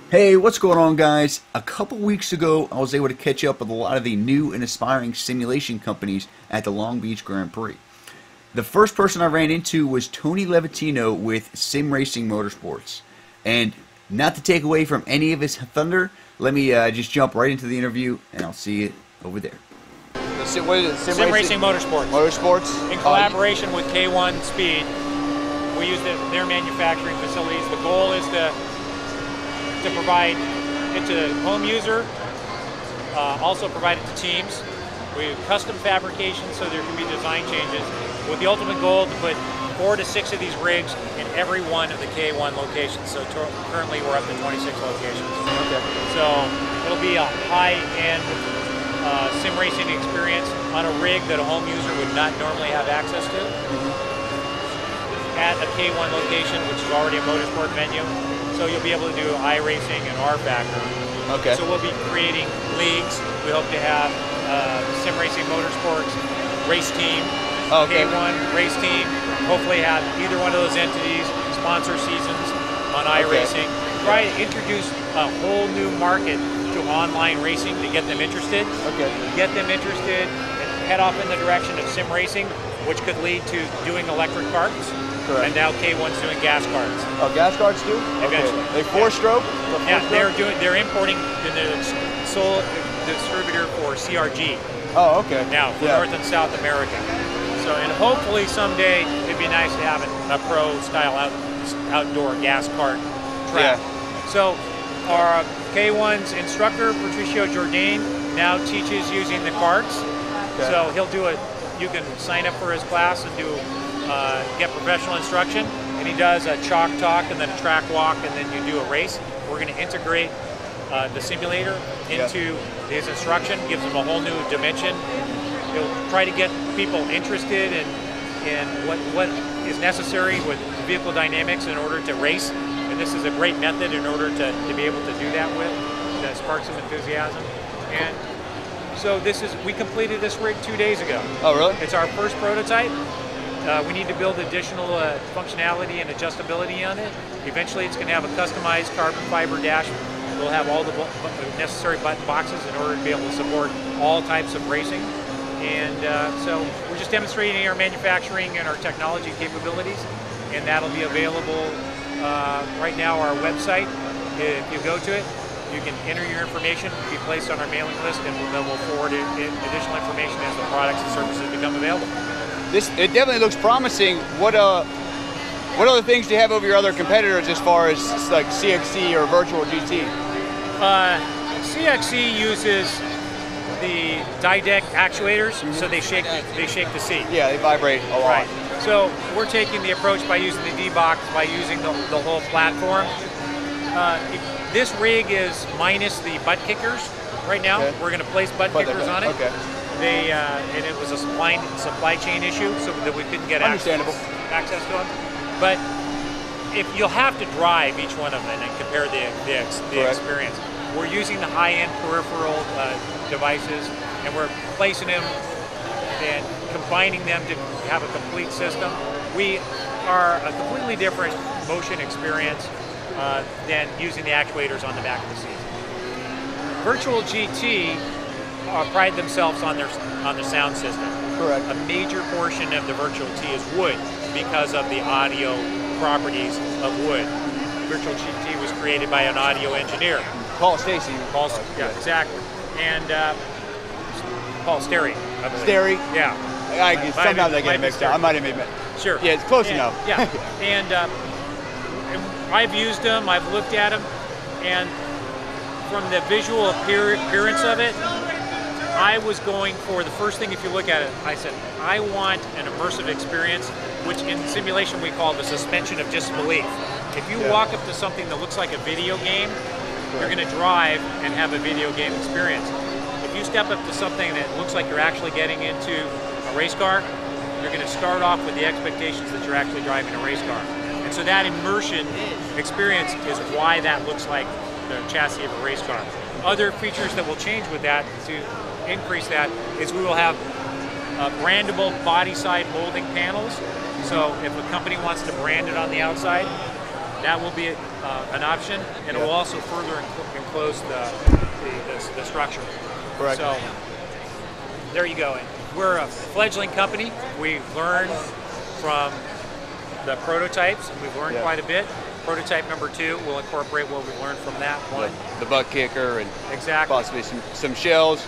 Hey, what's going on, guys? A couple weeks ago, I was able to catch up with a lot of the new and aspiring simulation companies at the Long Beach Grand Prix. The first person I ran into was Tony Levantino with Racing Motorsports. And not to take away from any of his thunder, let me just jump right into the interview, and I'll see you over there. What is it? Racing Motorsports. Motorsports? In collaboration with K1 Speed, we use their manufacturing facilities. The goal is to provide it to the home user, also provide it to teams. We have custom fabrication so there can be design changes, with the ultimate goal to put 4 to 6 of these rigs in every one of the K1 locations. So currently we're up to 26 locations. Okay. So it'll be a high-end sim racing experience on a rig that a home user would not normally have access to. At a K1 location, which is already a motorsport venue. So you'll be able to do iRacing and R-Factor. Okay. So we'll be creating leagues. We hope to have Sim Racing Motorsports race team, Okay. K1 race team. Hopefully have either one of those entities sponsor seasons on iRacing. Try to introduce a whole new market to online racing to get them interested. Okay. Get them interested and head off in the direction of sim racing, which could lead to doing electric karts. Correct. And now K1's doing gas karts. Oh, gas carts too? Eventually. Okay. They four-stroke? Yeah, they're importing the sole distributor for CRG Oh, okay. now for North and South America. So, and hopefully someday it'd be nice to have a pro-style outdoor gas kart track. Yeah. So, our K1's instructor, Patricio Jordan, now teaches using the karts. Okay. So he'll do you can sign up for his class and do get professional instruction, and he does a chalk talk and then a track walk, and then you do a race. We're going to integrate the simulator into his instruction, gives him a whole new dimension. He'll try to get people interested in what is necessary with vehicle dynamics in order to race, and this is a great method in order to be able to do that with, that sparks some enthusiasm. And so we completed this rig 2 days ago. Oh, really? It's our first prototype. We need to build additional functionality and adjustability on it. Eventually it's going to have a customized carbon fiber dash. We'll have all the necessary button boxes in order to be able to support all types of racing. And so we're just demonstrating our manufacturing and our technology capabilities, and that'll be available right now on our website. If you go to it, you can enter your information, be placed on our mailing list, and then we'll forward additional information as the products and services become available. It definitely looks promising. What other things do you have over your other competitors as far as like CXC or Virtual GT? CXC uses the DiDEC actuators, so they shake the seat. Yeah, they vibrate a lot. Right. So we're taking the approach by using the D-Box, by using the whole platform. This rig is minus the butt kickers right now. Okay. We're going to place butt kickers on it. Okay. And it was a supply chain issue, so that we couldn't get access to them. But if you'll have to drive each one of them and compare the experience. We're using the high-end peripheral devices, and we're placing them and combining them to have a complete system. We are a completely different motion experience than using the actuators on the back of the seat. Virtual GT pride themselves on their sound system. Correct. A major portion of the Virtual T is wood because of the audio properties of wood. Virtual GT was created by an audio engineer. Paul Stacy. Yeah, exactly. And Paul Sterry, I believe. Sterry? Yeah. Sometimes I get mixed up. I might have made Sure. Yeah, it's close enough. Yeah. And I've used them, I've looked at them, and from the visual appearance of it, I was going for the first thing. If you look at it, I said, I want an immersive experience, which in simulation we call the suspension of disbelief. If you walk up to something that looks like a video game, you're going to drive and have a video game experience. If you step up to something that looks like you're actually getting into a race car, you're going to start off with the expectations that you're actually driving a race car. And so that immersion experience is why that looks like the chassis of a race car. Other features that will change with that to increase that is we will have brandable body side molding panels. So if a company wants to brand it on the outside, that will be an option, and it will also further enclose the structure. Correct. So there you go. We're a fledgling company. We've learned from the prototypes, and we've learned quite a bit. Prototype number 2 will incorporate what we've learned from that one. The butt kicker and exactly. possibly some shells.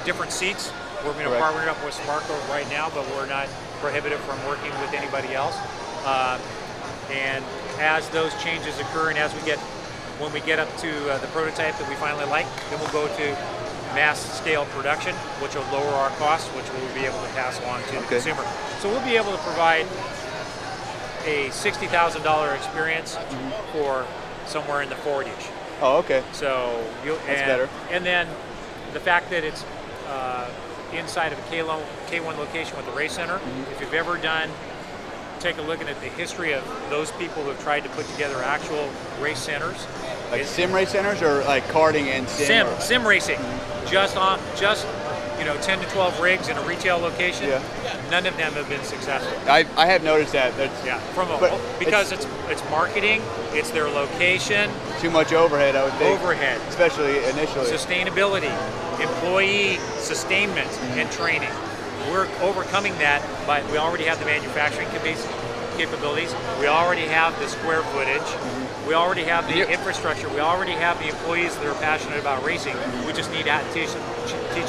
Different seats. We're going to partner up with Smarco right now, but we're not prohibited from working with anybody else. And as those changes occur, and when we get up to the prototype that we finally like, then we'll go to mass scale production, which will lower our costs, which we'll be able to pass along to the consumer. So we'll be able to provide a $60,000 experience for somewhere in the 40-ish. Oh, okay. So that's better. And then the fact that it's inside of a K1 location with the race center. If you've ever take a look at the history of those people who have tried to put together actual race centers. Like sim race centers, or like karting and sim? Sim racing. Just 10 to 12 rigs in a retail location. None of them have been successful. I have noticed that. Because it's marketing, it's their location. Too much overhead, I would think. Overhead. Especially initially. Sustainability, employee sustainment and training. We're overcoming that, but we already have the manufacturing capabilities. We already have the square footage. We already have the infrastructure. We already have the employees that are passionate about racing. We just need to teach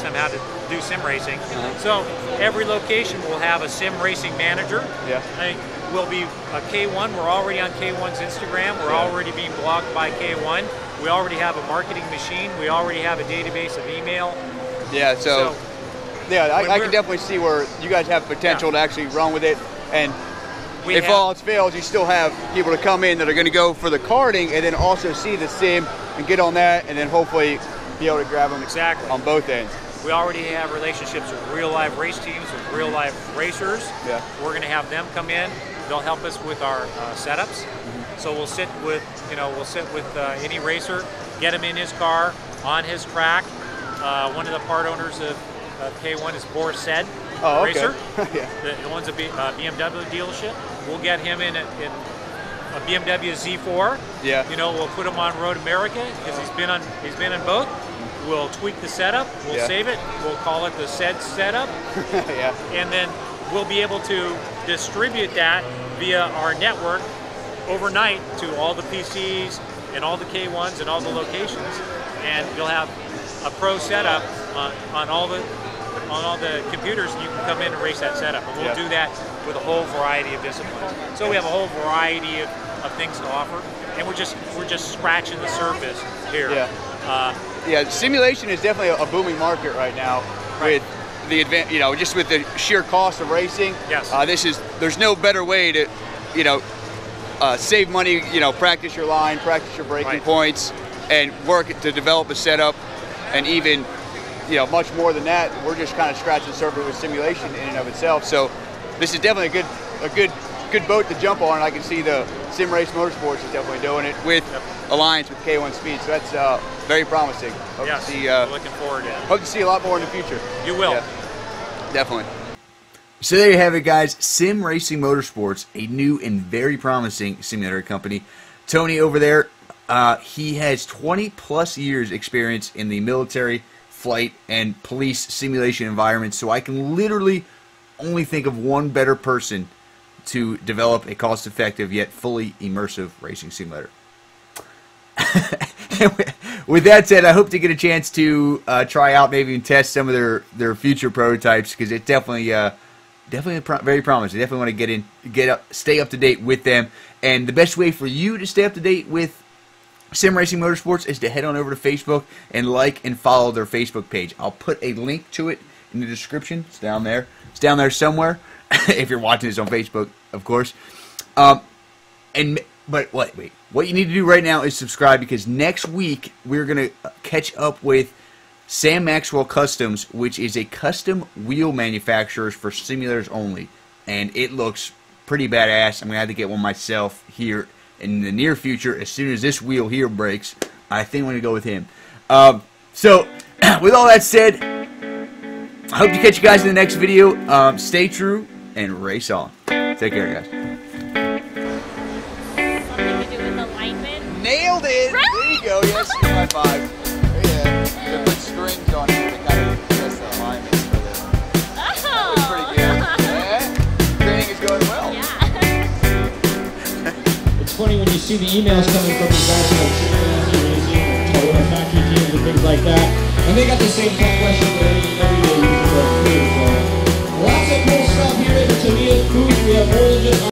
them how to do sim racing. So every location will have a sim racing manager. We'll be a K1. We're already on K1's Instagram. We're already being blogged by K1. We already have a marketing machine. We already have a database of email. I can definitely see where you guys have potential to actually run with it. And if all else fails, you still have people to come in that are going to go for the karting and then also see the sim and get on that, and then hopefully be able to grab them on both ends. We already have relationships with real live race teams, with real live racers. We're going to have them come in. They'll help us with our setups. So we'll sit with any racer, get him in his car, on his track. One of the part owners of K1 is Boris Said, racer. That owns a BMW dealership. We'll get him in a BMW Z4. We'll put him on Road America because he's been on both. We'll tweak the setup. We'll save it. We'll call it the Said setup. And then we'll be able to distribute that via our network overnight to all the PCs and all the K1s and all the locations. And you'll have a pro setup on all the computers, and you can come in and race that setup. And we'll do that with a whole variety of disciplines. So we have a whole variety of things to offer, and we're just scratching the surface here. Simulation is definitely a booming market right now with the just with the sheer cost of racing. There's no better way to save money. Practice your line, practice your braking points, and work to develop a setup, and even much more than that. We're just kind of scratching the surface with simulation in and of itself. So this is definitely a good boat to jump on. And I can see the Racing Motorsports is definitely doing it with alliance with K1 Speed. So that's very promising. Hope to see, looking forward to it. Hope to see a lot more in the future. You will. Definitely. So there you have it, guys. Racing Motorsports, a new and very promising simulator company. Tony over there, he has 20+ years experience in the military, flight, and police simulation environments, so I can literally only think of one better person to develop a cost-effective yet fully immersive racing simulator. With that said, I hope to get a chance to try out, maybe even test some of their future prototypes, because it's definitely very promising. I definitely want to stay up to date with them. And the best way for you to stay up to date with Racing Motorsports is to head on over to Facebook and like and follow their Facebook page. I'll put a link to it in the description. It's down there. It's down there somewhere. If you're watching this on Facebook, of course. But wait. What you need to do right now is subscribe, because next week we're going to catch up with Sam Maxwell Customs, which is a custom wheel manufacturer for simulators only. And it looks pretty badass. I'm going to have to get one myself here in the near future. As soon as this wheel here breaks, I think I'm going to go with him. So, with all that said, I hope to catch you guys in the next video. Stay true and race on. Take care, guys. nailed it. There you go. Yes, high five. Yeah. They put strings on it to kind of adjust the alignments for this. That was pretty good. Yeah. Training is going well. Yeah. It's funny when you see the emails coming from these guys like Racing, Toyota factory teams and things like that, and they got the same question that every